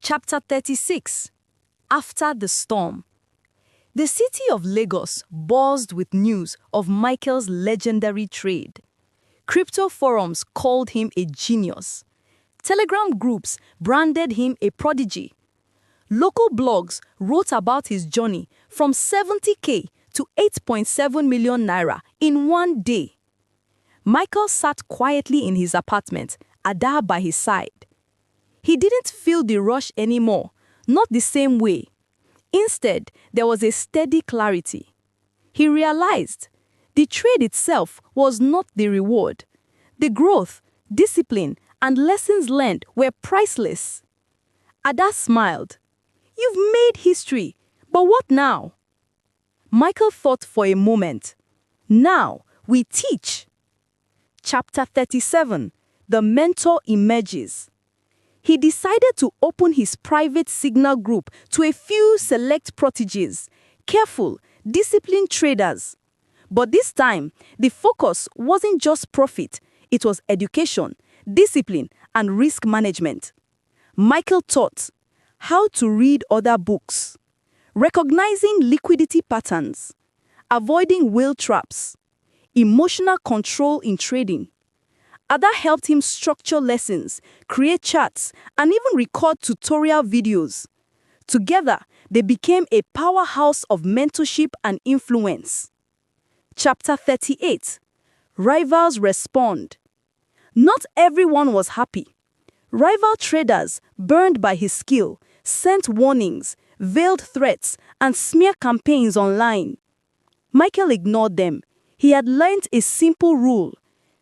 Chapter 36. After the Storm. The city of Lagos buzzed with news of Michael's legendary trade. Crypto forums called him a genius. Telegram groups branded him a prodigy. Local blogs wrote about his journey from 70k to 8.7 million naira in one day. Michael sat quietly in his apartment, Ada by his side. He didn't feel the rush anymore, not the same way. Instead, there was a steady clarity. He realized the trade itself was not the reward. The growth, discipline, and lessons learned were priceless. Ada smiled. "You've made history, but what now?" Michael thought for a moment. Now, we teach. Chapter 37. The Mentor Emerges. He decided to open his private Signal group to a few select proteges, careful, disciplined traders. But this time, the focus wasn't just profit, it was education, discipline, and risk management. Michael taught how to read other books, recognizing liquidity patterns, avoiding whale traps, emotional control in trading. Ada helped him structure lessons, create charts, and even record tutorial videos. Together, they became a powerhouse of mentorship and influence. Chapter 38. Rivals Respond. Not everyone was happy. Rival traders, burned by his skill, sent warnings, veiled threats, and smear campaigns online. Michael ignored them. He had learned a simple rule.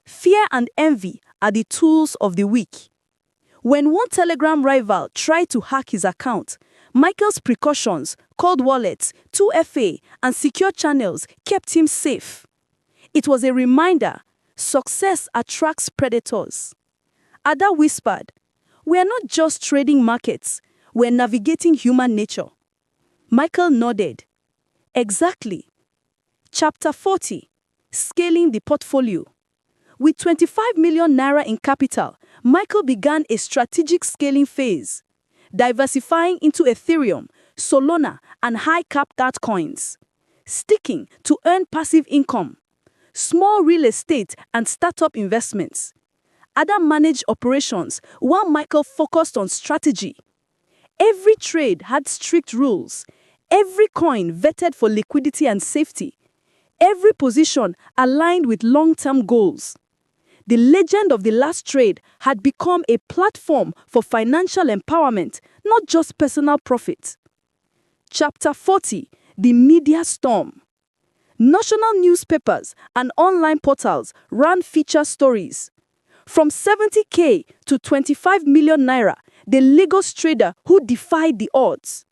Fear and envy are the tools of the weak. When one Telegram rival tried to hack his account, Michael's precautions, cold wallets, 2FA, and secure channels kept him safe. It was a reminder: success attracts predators. Ada whispered, "We are not just trading markets, we're navigating human nature." Michael nodded. Exactly. Chapter 40. Scaling the portfolio. With 25 million naira in capital, Michael began a strategic scaling phase, diversifying into Ethereum, Solana, and high-capped altcoins, sticking to earn passive income, small real estate, and startup investments. Ada managed operations while Michael focused on strategy. Every trade had strict rules, every coin vetted for liquidity and safety, every position aligned with long-term goals. The legend of the last trade had become a platform for financial empowerment, not just personal profit. Chapter 40. The Media Storm. National newspapers and online portals ran feature stories. From 70k to 25 million naira, the Lagos trader who defied the odds.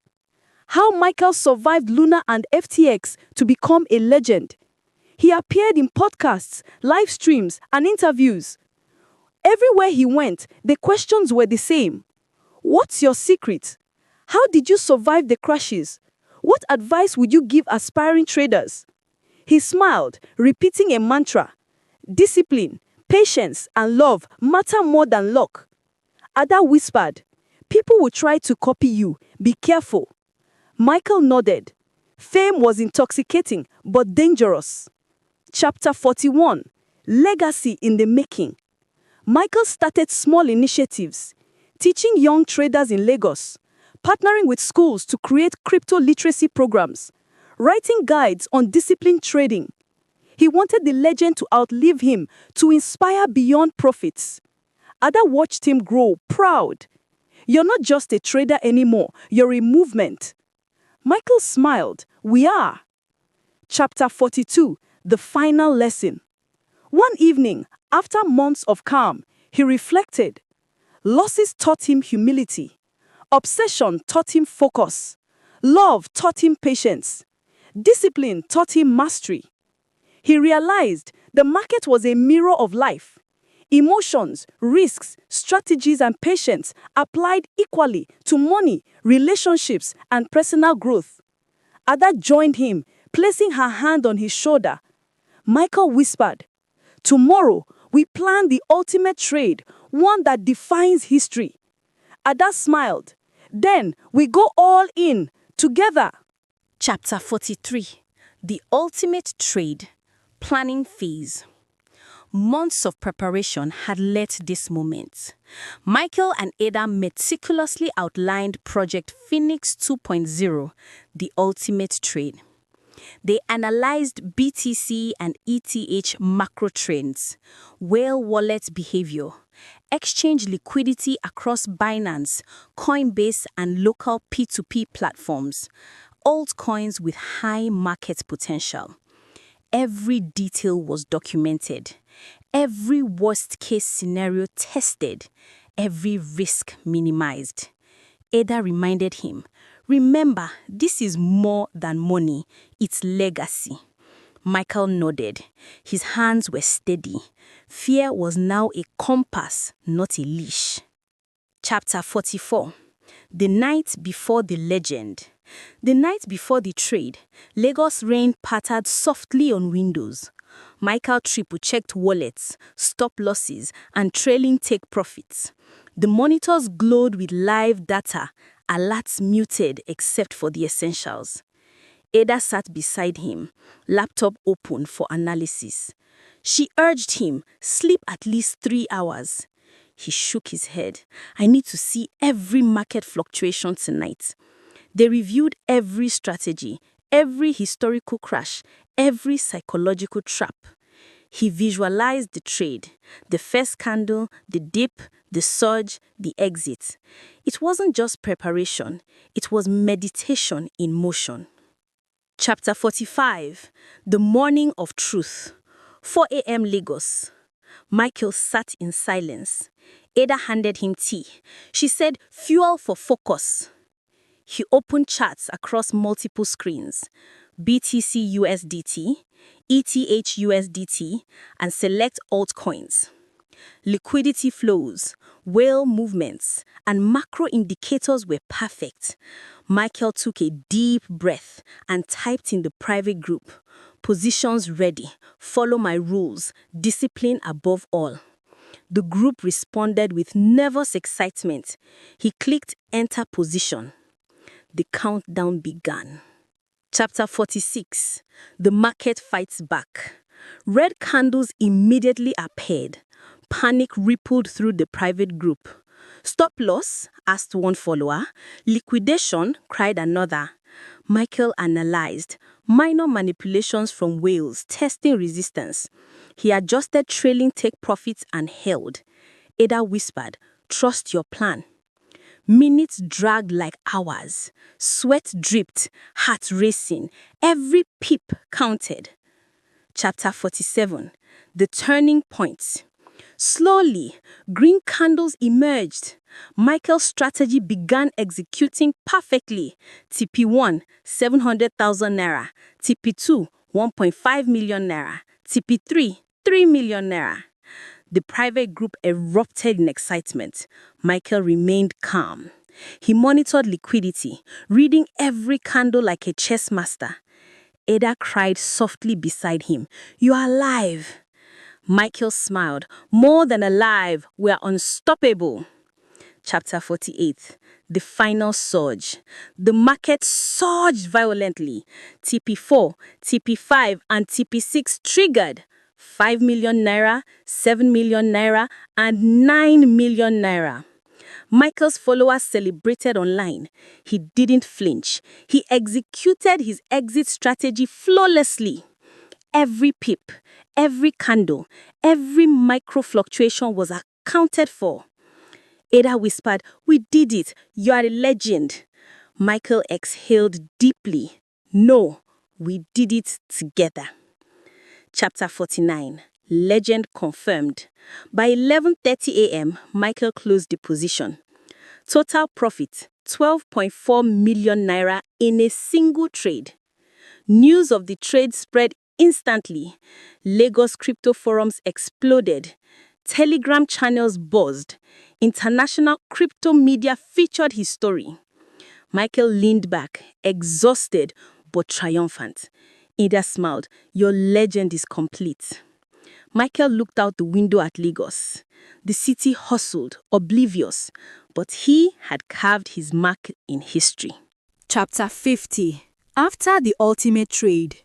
How Michael survived Luna and FTX to become a legend. He appeared in podcasts, live streams, and interviews. Everywhere he went, the questions were the same. What's your secret? How did you survive the crashes? What advice would you give aspiring traders? He smiled, repeating a mantra: discipline, patience, and love matter more than luck. Ada whispered, "People will try to copy you. Be careful." Michael nodded. Fame was intoxicating, but dangerous. Chapter 41. Legacy in the Making. Michael started small initiatives, teaching young traders in Lagos, partnering with schools to create crypto literacy programs, writing guides on disciplined trading. He wanted the legend to outlive him, to inspire beyond profits. Ada watched him grow, proud. "You're not just a trader anymore, you're a movement." Michael smiled. "We are." Chapter 42. The Final Lesson. One evening, after months of calm, he reflected. Losses taught him humility. Obsession taught him focus. Love taught him patience. Discipline taught him mastery. He realized the market was a mirror of life. Emotions, risks, strategies, and patience applied equally to money, relationships, and personal growth. Ada joined him, placing her hand on his shoulder. Michael whispered, "Tomorrow, we plan the ultimate trade, one that defines history." Ada smiled. Then we go all in, together. Chapter 43. The Ultimate Trade. Planning Phase. Months of preparation had led to this moment. Michael and Ada meticulously outlined Project Phoenix 2.0, the ultimate trade. They analyzed BTC and ETH macro trends, whale wallet behavior, exchange liquidity across Binance, Coinbase, and local P2P platforms, altcoins with high market potential. Every detail was documented, every worst-case scenario tested, every risk minimized. Ada reminded him, "Remember, this is more than money, it's legacy." Michael nodded. His hands were steady. Fear was now a compass, not a leash. Chapter 44. The night before the legend. The night before the trade, Lagos rain pattered softly on windows. Michael triple-checked wallets, stop losses, and trailing take profits. The monitors glowed with live data, alerts muted except for the essentials. Ada sat beside him, laptop open for analysis. She urged him, sleep at least 3 hours. He shook his head. "I need to see every market fluctuation tonight." They reviewed every strategy, every historical crash, every psychological trap. He visualized the trade, the first candle, the dip, the surge, the exit. It wasn't just preparation, it was meditation in motion. Chapter 45. The Morning of Truth. 4 a.m. Lagos. Michael sat in silence. Ada handed him tea. She said, "Fuel for focus." He opened charts across multiple screens, BTC USDT, ETH USDT, and select altcoins. Liquidity flows, whale movements, and macro indicators were perfect. Michael took a deep breath and typed in the private group, "Positions ready, follow my rules, discipline above all." The group responded with nervous excitement. He clicked enter position. The countdown began. Chapter 46. The market fights back. Red candles immediately appeared. Panic rippled through the private group. "Stop loss?" asked one follower. "Liquidation?" cried another. Michael analyzed. Minor manipulations from whales, testing resistance. He adjusted trailing take profits and held. Ada whispered, "Trust your plan." Minutes dragged like hours. Sweat dripped, heart racing. Every pip counted. Chapter 47. The Turning Point. Slowly, green candles emerged. Michael's strategy began executing perfectly. TP1, 700,000 naira. TP2, 1.5 million naira. TP3, 3 million naira. The private group erupted in excitement. Michael remained calm. He monitored liquidity, reading every candle like a chess master. Ada cried softly beside him, "You are alive." Michael smiled. "More than alive, we are unstoppable." Chapter 48. The Final Surge. The market surged violently. TP4, TP5, and TP6 triggered. 5 million naira, 7 million naira, and 9 million naira. Michael's followers celebrated online. He didn't flinch. He executed his exit strategy flawlessly. Every pip, every candle, every micro fluctuation was accounted for. Ada whispered, "We did it. You are a legend." Michael exhaled deeply. "No, we did it together." Chapter 49. Legend confirmed. By 11:30 a.m., Michael closed the position. Total profit, 12.4 million naira in a single trade. News of the trade spread instantly. Lagos crypto forums exploded. Telegram channels buzzed. International crypto media featured his story. Michael leaned back, exhausted but triumphant. Ada smiled. "Your legend is complete." Michael looked out the window at Lagos. The city hustled, oblivious, but he had carved his mark in history. Chapter 50. After the ultimate trade.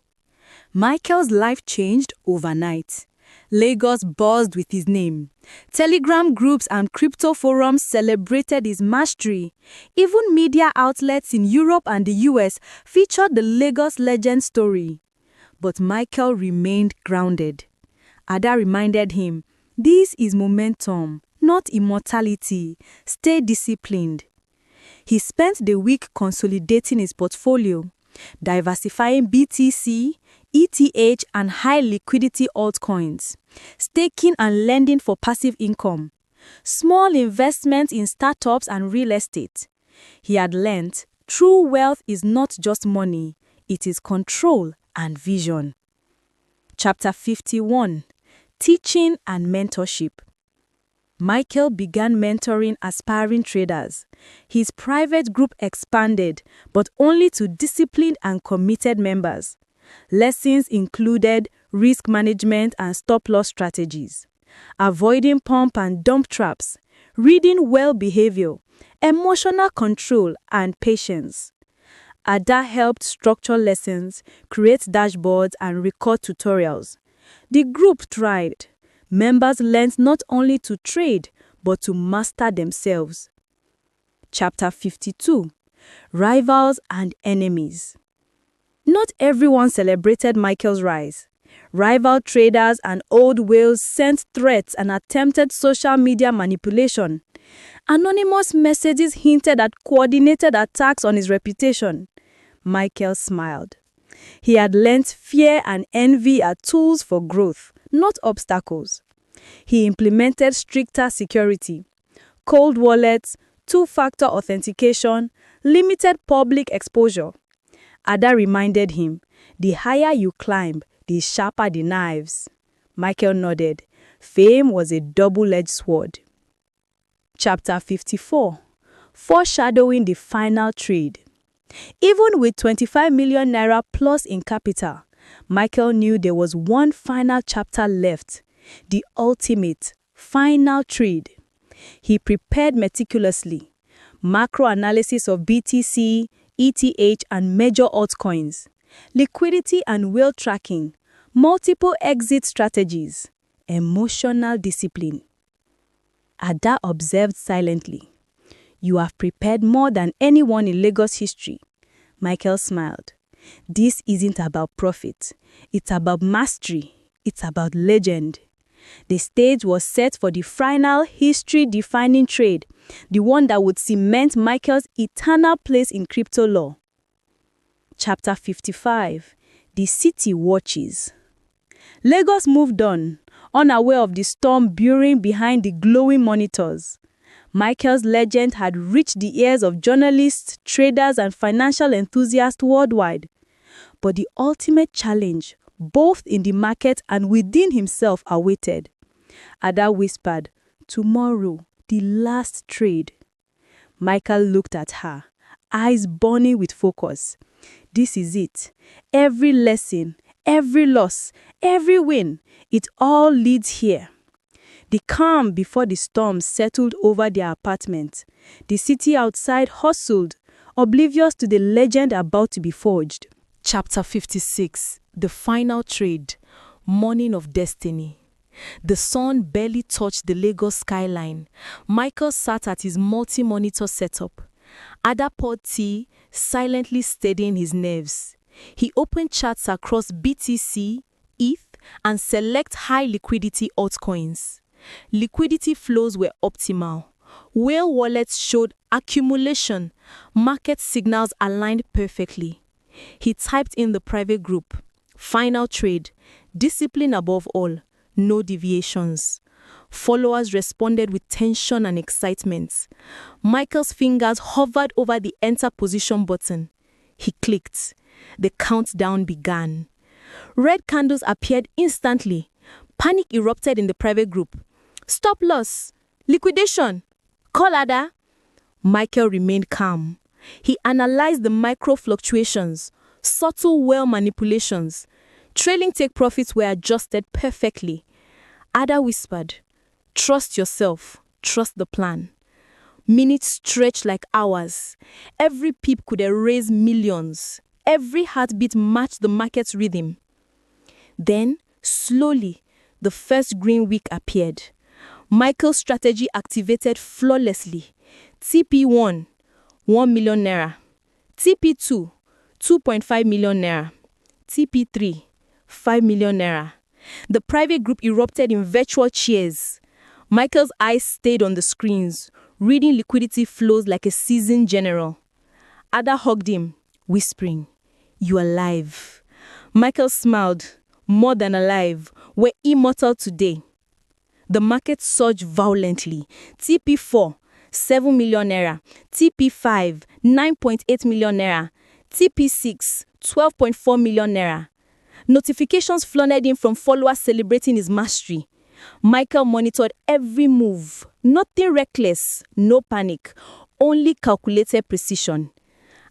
Michael's life changed overnight. Lagos buzzed with his name. Telegram groups and crypto forums celebrated his mastery. Even media outlets in Europe and the US featured the Lagos legend story. But Michael remained grounded. Ada reminded him, "This is momentum, not immortality. Stay disciplined." He spent the week consolidating his portfolio, diversifying BTC, ETH, and high-liquidity altcoins, staking and lending for passive income, small investments in startups and real estate. He had learned true wealth is not just money, it is control and vision. Chapter 51. Teaching and Mentorship. Michael began mentoring aspiring traders. His private group expanded, but only to disciplined and committed members. Lessons included risk management and stop-loss strategies, avoiding pump and dump traps, reading well behavior, emotional control, and patience. Ada helped structure lessons, create dashboards, and record tutorials. The group thrived. Members learned not only to trade, but to master themselves. Chapter 52. Rivals and Enemies. Not everyone celebrated Michael's rise. Rival traders and old whales sent threats and attempted social media manipulation. Anonymous messages hinted at coordinated attacks on his reputation. Michael smiled. He had learnt fear and envy are tools for growth, not obstacles. He implemented stricter security, cold wallets, two-factor authentication, limited public exposure. Ada reminded him, "The higher you climb, the sharper the knives." Michael nodded. Fame was a double-edged sword. Chapter 54. Foreshadowing the final trade. Even with 25 million naira plus in capital, Michael knew there was one final chapter left, the ultimate, final trade. He prepared meticulously. Macro analysis of BTC, ETH, and major altcoins, liquidity and whale tracking, multiple exit strategies, emotional discipline. Ada observed silently. "You have prepared more than anyone in Lagos history." Michael smiled. "This isn't about profit. It's about mastery. It's about legend." The stage was set for the final history-defining trade, the one that would cement Michael's eternal place in crypto lore. Chapter 55. The City Watches. Lagos moved on, unaware of the storm brewing behind the glowing monitors. Michael's legend had reached the ears of journalists, traders, and financial enthusiasts worldwide. But the ultimate challenge, both in the market and within himself, awaited. Ada whispered, "Tomorrow, the last trade." Michael looked at her, eyes burning with focus. This is it. Every lesson, every loss, every win, it all leads here. The calm before the storm settled over their apartment. The city outside hustled, oblivious to the legend about to be forged. Chapter 56. The Final Trade. Morning of Destiny. The sun barely touched the Lagos skyline. Michael sat at his multi-monitor setup. Ada poured tea, silently steadying his nerves. He opened charts across BTC, ETH, and select high-liquidity altcoins. Liquidity flows were optimal. Whale wallets showed accumulation. Market signals aligned perfectly. He typed in the private group, "Final trade, discipline above all, no deviations." Followers responded with tension and excitement. Michael's fingers hovered over the enter position button. He clicked. The countdown began. Red candles appeared instantly. Panic erupted in the private group. "Stop loss! Liquidation! Call Ada!" Michael remained calm. He analyzed the micro fluctuations, subtle whale manipulations. Trailing take profits were adjusted perfectly. Ada whispered, "Trust yourself, trust the plan." Minutes stretched like hours. Every peep could erase millions. Every heartbeat matched the market's rhythm. Then, slowly, the first green wick appeared. Michael's strategy activated flawlessly. TP1, 1 million naira. TP2, 2.5 million naira. TP3, 5 million naira. The private group erupted in virtual cheers. Michael's eyes stayed on the screens, reading liquidity flows like a seasoned general. Ada hugged him, whispering, "You are alive." Michael smiled. "More than alive. We're immortal today." The market surged violently. TP4, 7 million naira. TP5, 9.8 million naira. TP6, 12.4 million naira. Notifications flooded in from followers celebrating his mastery. Michael monitored every move. Nothing reckless, no panic, only calculated precision.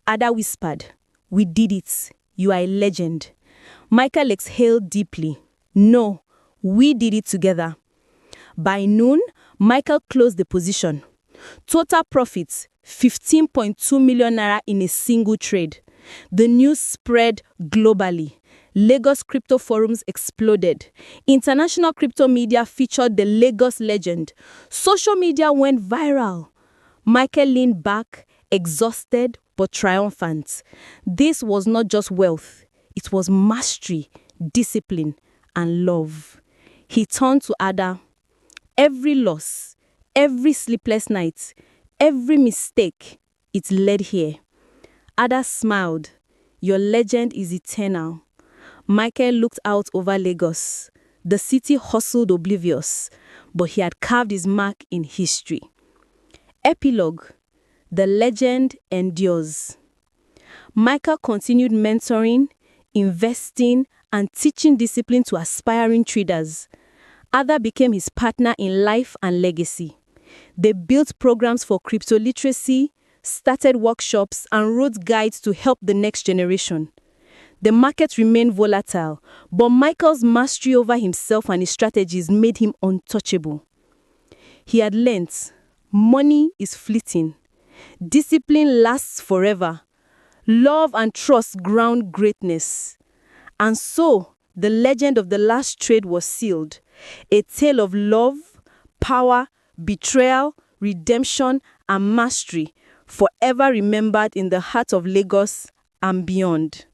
Ada whispered, "We did it. You are a legend." Michael exhaled deeply. "No, we did it together." By noon, Michael closed the position. Total profits, 15.2 million naira in a single trade. The news spread globally. Lagos crypto forums exploded. International crypto media featured the Lagos legend. Social media went viral. Michael leaned back, exhausted but triumphant. This was not just wealth. It was mastery, discipline, and love. He turned to Ada. Every loss, every sleepless night, every mistake, it led here. Ada smiled. "Your legend is eternal." Michael looked out over Lagos. The city hustled oblivious, but he had carved his mark in history. Epilogue: the legend endures. Michael continued mentoring, investing, and teaching discipline to aspiring traders. Ada became his partner in life and legacy. They built programs for crypto literacy, started workshops, and wrote guides to help the next generation. The market remained volatile, but Michael's mastery over himself and his strategies made him untouchable. He had learnt, money is fleeting. Discipline lasts forever. Love and trust ground greatness. And so, the legend of the last trade was sealed. A tale of love, power, betrayal, redemption, and mastery, forever remembered in the heart of Lagos and beyond.